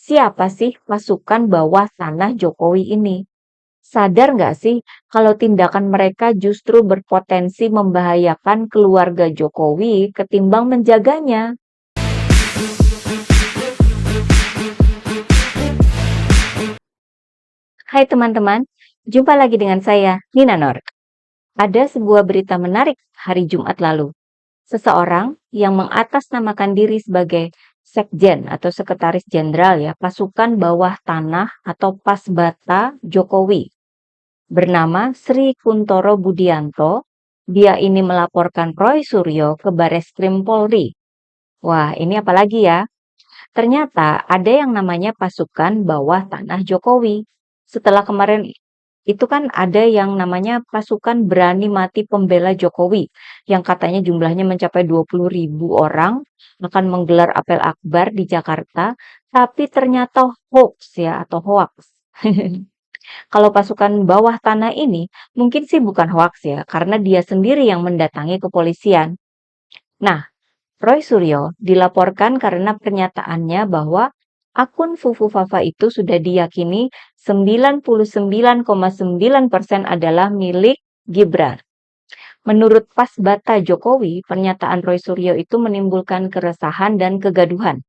Siapa sih pasukan bawah tanah Jokowi ini? Sadar nggak sih kalau tindakan mereka justru berpotensi membahayakan keluarga Jokowi ketimbang menjaganya? Hai teman-teman, jumpa lagi dengan saya, Nina Nur. Ada sebuah berita menarik hari Jumat lalu. Seseorang yang mengatasnamakan diri sebagai Sekjen atau Sekretaris Jenderal ya, pasukan bawah tanah atau Pasbata Jokowi, bernama Sri Kuntoro Budianto. Dia ini melaporkan Roy Suryo ke Bareskrim Polri. Wah, ini apalagi ya? Ternyata ada yang namanya pasukan bawah tanah Jokowi. Setelah kemarin itu kan ada yang namanya pasukan berani mati pembela Jokowi yang katanya jumlahnya mencapai 20.000 orang akan menggelar apel akbar di Jakarta, tapi ternyata hoax ya atau hoax. Kalau pasukan bawah tanah ini mungkin sih bukan hoax ya, karena dia sendiri yang mendatangi kepolisian. Nah, Roy Suryo dilaporkan karena pernyataannya bahwa akun Fufu Fafa itu sudah diyakini 99,9% adalah milik Gibran. Menurut Pasbata Jokowi, pernyataan Roy Suryo itu menimbulkan keresahan dan kegaduhan,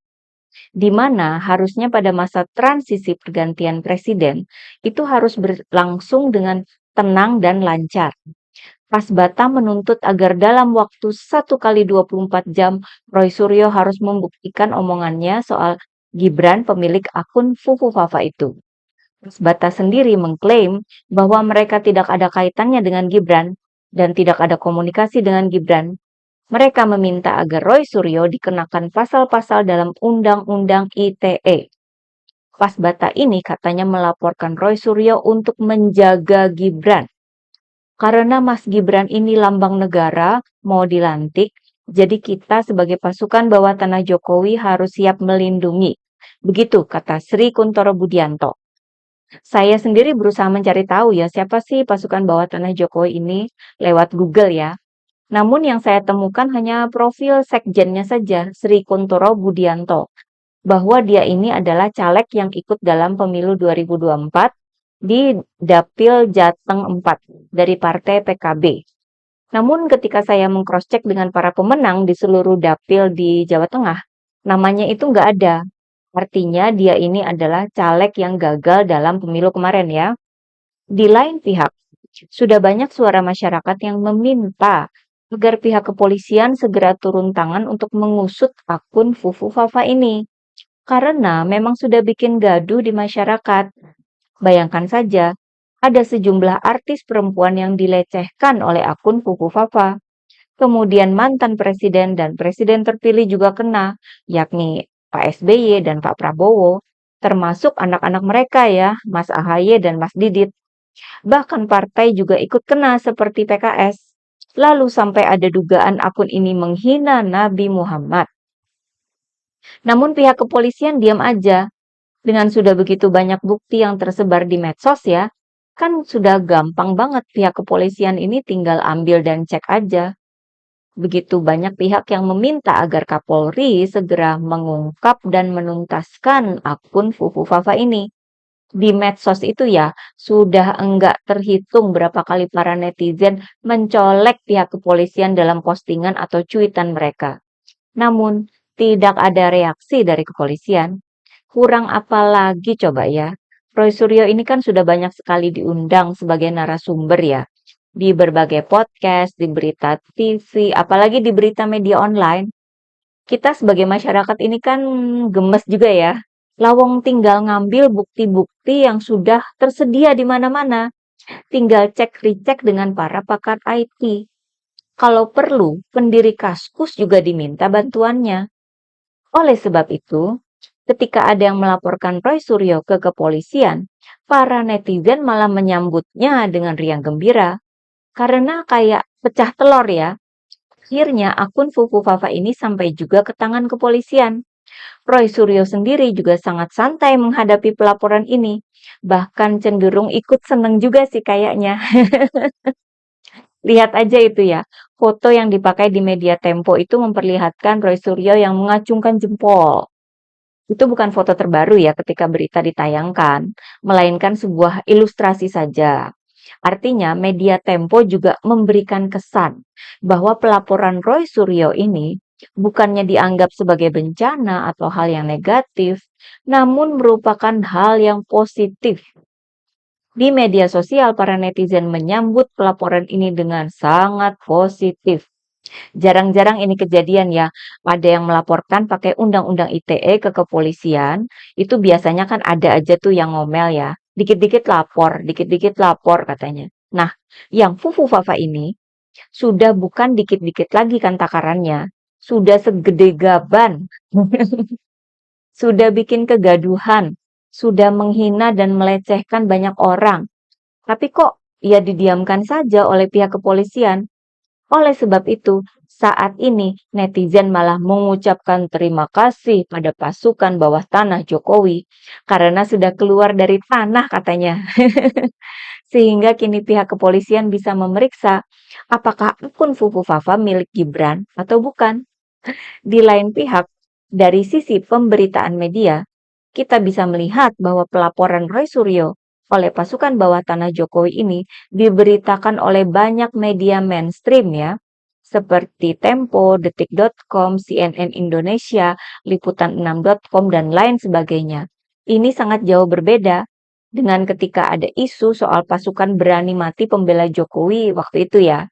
di mana harusnya pada masa transisi pergantian presiden itu harus berlangsung dengan tenang dan lancar. Pasbata menuntut agar dalam waktu 1 kali 24 jam, Roy Suryo harus membuktikan omongannya soal Gibran pemilik akun Fufu Fafa itu. Pasbata sendiri mengklaim bahwa mereka tidak ada kaitannya dengan Gibran dan tidak ada komunikasi dengan Gibran. Mereka meminta agar Roy Suryo dikenakan pasal-pasal dalam Undang-Undang ITE. Pasbata ini katanya melaporkan Roy Suryo untuk menjaga Gibran. Karena Mas Gibran ini lambang negara, mau dilantik, jadi kita sebagai pasukan bawah tanah Jokowi harus siap melindungi. Begitu kata Sri Kuntoro Budianto. Saya sendiri berusaha mencari tahu ya siapa sih pasukan bawah tanah Jokowi ini lewat Google ya. Namun yang saya temukan hanya profil sekjennya saja, Sri Kuntoro Budianto, bahwa dia ini adalah caleg yang ikut dalam pemilu 2024 di Dapil Jateng 4 dari Partai PKB. Namun ketika saya meng-cross-check dengan para pemenang di seluruh dapil di Jawa Tengah, namanya itu nggak ada. Artinya dia ini adalah caleg yang gagal dalam pemilu kemarin ya. Di lain pihak, sudah banyak suara masyarakat yang meminta agar pihak kepolisian segera turun tangan untuk mengusut akun Fufu Fafa ini. Karena memang sudah bikin gaduh di masyarakat. Bayangkan saja, ada sejumlah artis perempuan yang dilecehkan oleh akun Fufu Fafa. Kemudian mantan presiden dan presiden terpilih juga kena, yakni Pak SBY dan Pak Prabowo, termasuk anak-anak mereka ya, Mas AHY dan Mas Didit. Bahkan partai juga ikut kena seperti PKS. Lalu sampai ada dugaan akun ini menghina Nabi Muhammad. Namun pihak kepolisian diam aja. Dengan sudah begitu banyak bukti yang tersebar di medsos ya, kan sudah gampang banget pihak kepolisian ini tinggal ambil dan cek aja. Begitu banyak pihak yang meminta agar Kapolri segera mengungkap dan menuntaskan akun Fufu Fafa ini. Di medsos itu ya, sudah enggak terhitung berapa kali para netizen mencolek pihak kepolisian dalam postingan atau cuitan mereka. Namun, tidak ada reaksi dari kepolisian. Kurang apa lagi coba ya? Roy Suryo ini kan sudah banyak sekali diundang sebagai narasumber ya. Di berbagai podcast, di berita TV, apalagi di berita media online. Kita sebagai masyarakat ini kan gemes juga ya. Lawong tinggal ngambil bukti-bukti yang sudah tersedia di mana-mana. Tinggal cek-recek dengan para pakar IT. Kalau perlu, pendiri Kaskus juga diminta bantuannya. Oleh sebab itu, ketika ada yang melaporkan Roy Suryo ke kepolisian, para netizen malah menyambutnya dengan riang gembira. Karena kayak pecah telur ya. Akhirnya akun Fufu Fafa ini sampai juga ke tangan kepolisian. Roy Suryo sendiri juga sangat santai menghadapi pelaporan ini. Bahkan cenderung ikut seneng juga sih kayaknya. Lihat aja itu ya, foto yang dipakai di media Tempo itu memperlihatkan Roy Suryo yang mengacungkan jempol. Itu bukan foto terbaru ya ketika berita ditayangkan, melainkan sebuah ilustrasi saja. Artinya, media Tempo juga memberikan kesan bahwa pelaporan Roy Suryo ini bukannya dianggap sebagai bencana atau hal yang negatif, namun merupakan hal yang positif. Di media sosial, para netizen menyambut pelaporan ini dengan sangat positif. Jarang-jarang ini kejadian ya, ada yang melaporkan pakai undang-undang ITE ke kepolisian, itu biasanya kan ada aja tuh yang ngomel ya, dikit-dikit lapor katanya. Nah, yang Fufu Fafa ini sudah bukan dikit-dikit lagi kan takarannya, sudah segede gaban, sudah bikin kegaduhan, sudah menghina dan melecehkan banyak orang. Tapi kok ya didiamkan saja oleh pihak kepolisian? Oleh sebab itu, saat ini netizen malah mengucapkan terima kasih pada pasukan bawah tanah Jokowi karena sudah keluar dari tanah katanya. Sehingga kini pihak kepolisian bisa memeriksa apakah akun Fufu Fafa milik Gibran atau bukan. Di lain pihak, dari sisi pemberitaan media, kita bisa melihat bahwa pelaporan Roy Suryo oleh pasukan bawah tanah Jokowi ini diberitakan oleh banyak media mainstream ya, seperti Tempo, Detik.com, CNN Indonesia, Liputan6.com, dan lain sebagainya. Ini sangat jauh berbeda dengan ketika ada isu soal pasukan berani mati pembela Jokowi waktu itu ya.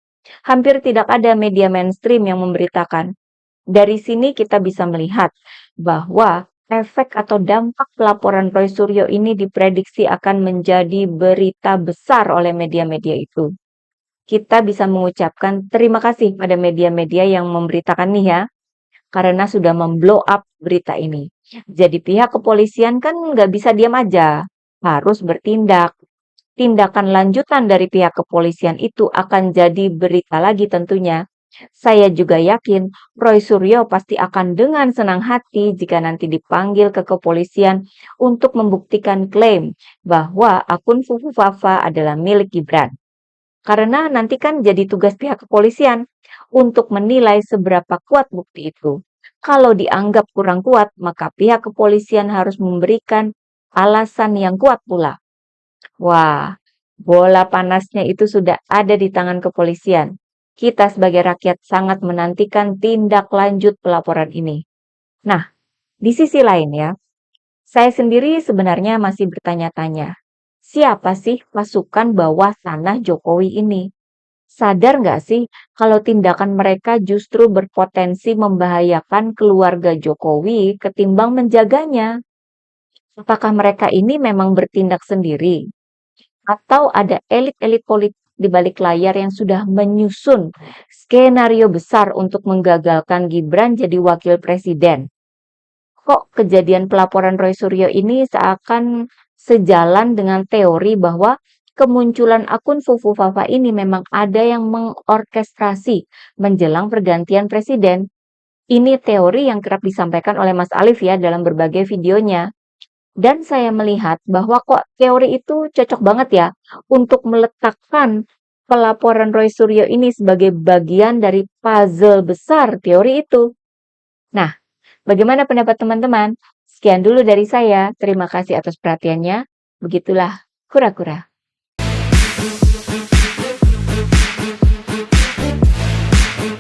Hampir tidak ada media mainstream yang memberitakan. Dari sini kita bisa melihat bahwa efek atau dampak pelaporan Roy Suryo ini diprediksi akan menjadi berita besar oleh media-media itu. Kita bisa mengucapkan terima kasih pada media-media yang memberitakan nih ya, karena sudah memblow up berita ini. Jadi pihak kepolisian kan nggak bisa diam aja, harus bertindak. Tindakan lanjutan dari pihak kepolisian itu akan jadi berita lagi tentunya. Saya juga yakin Roy Suryo pasti akan dengan senang hati jika nanti dipanggil ke kepolisian untuk membuktikan klaim bahwa akun Fufu Fafa adalah milik Gibran. Karena nanti kan jadi tugas pihak kepolisian untuk menilai seberapa kuat bukti itu. Kalau dianggap kurang kuat, maka pihak kepolisian harus memberikan alasan yang kuat pula. Wah, bola panasnya itu sudah ada di tangan kepolisian. Kita sebagai rakyat sangat menantikan tindak lanjut pelaporan ini. Nah, di sisi lain ya, saya sendiri sebenarnya masih bertanya-tanya, siapa sih pasukan bawah tanah Jokowi ini? Sadar nggak sih kalau tindakan mereka justru berpotensi membahayakan keluarga Jokowi ketimbang menjaganya? Apakah mereka ini memang bertindak sendiri? Atau ada elit-elit politik di balik layar yang sudah menyusun skenario besar untuk menggagalkan Gibran jadi wakil presiden? Kok kejadian pelaporan Roy Suryo ini seakan sejalan dengan teori bahwa kemunculan akun Fufu Fafa ini memang ada yang mengorkestrasi menjelang pergantian presiden? Ini teori yang kerap disampaikan oleh Mas Alif ya dalam berbagai videonya. Dan saya melihat bahwa kok teori itu cocok banget ya untuk meletakkan pelaporan Roy Suryo ini sebagai bagian dari puzzle besar teori itu. Nah, bagaimana pendapat teman-teman? Sekian dulu dari saya. Terima kasih atas perhatiannya. Begitulah kura-kura.